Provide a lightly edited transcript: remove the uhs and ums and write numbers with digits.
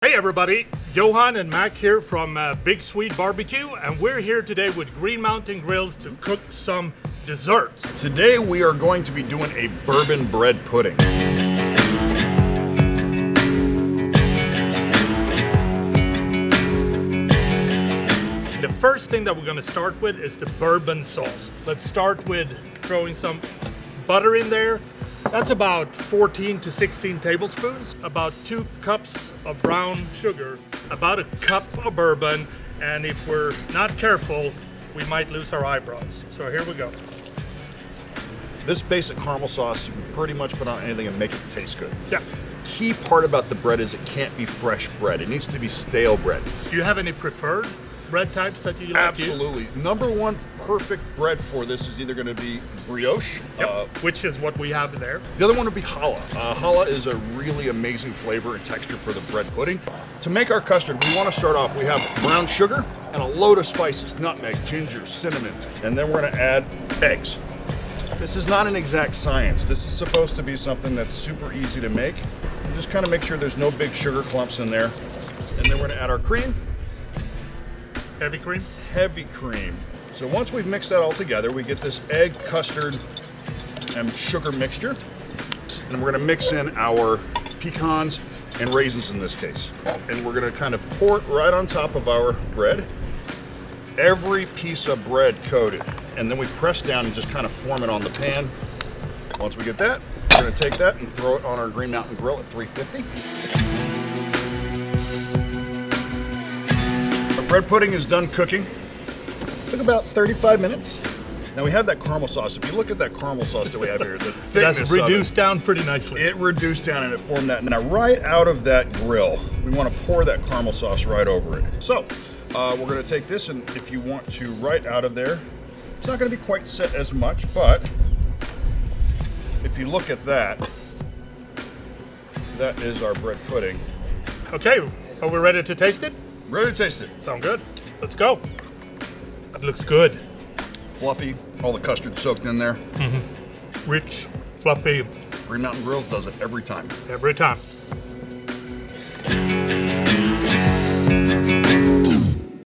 Hey everybody, Johan and Mac here from Big Swede Barbecue, and we're here today with Green Mountain Grills to cook some desserts. Today we are going to be doing a bourbon bread pudding. The first thing that we're going to start with is the bourbon sauce. Let's start with throwing some butter in there. That's about 14 to 16 tablespoons, about 2 cups of brown sugar, about a cup of bourbon, and if we're not careful, we might lose our eyebrows. So here we go. This basic caramel sauce, you can pretty much put on anything and make it taste good. Yeah. Key part about the bread is it can't be fresh bread. It needs to be stale bread. Do you have any preferred bread types that you like? Absolutely. Number one perfect bread for this is either going to be brioche. Which is what we have there. The other one would be challah. Challah is a really amazing flavor and texture for the bread pudding. To make our custard, we want to start off, we have brown sugar and a load of spices, nutmeg, ginger, cinnamon, and then we're going to add eggs. This is not an exact science. This is supposed to be something that's super easy to make. And just kind of make sure there's no big sugar clumps in there. And then we're going to add our cream. Heavy cream? Heavy cream. So once we've mixed that all together, we get this egg, custard, and sugar mixture. And we're gonna mix in our pecans and raisins in this case. And we're gonna kind of pour it right on top of our bread. Every piece of bread coated. And then we press down and just kind of form it on the pan. Once we get that, we're gonna take that and throw it on our Green Mountain Grill at 350. Bread pudding is done cooking. Took about 35 minutes. Now we have that caramel sauce. If you look at that caramel sauce that we have here, the thickness That's reduced down pretty nicely. It reduced down and it formed that. Now right out of that grill, we want to pour that caramel sauce right over it. So we're going to take this, and if you want to, right out of there, it's not going to be quite set as much, but if you look at that, that is our bread pudding. Okay, are we ready to taste it? Ready to taste it. Sound good? Let's go. That looks good. Fluffy, all the custard soaked in there. Rich, fluffy. Green Mountain Grills does it every time. Every time.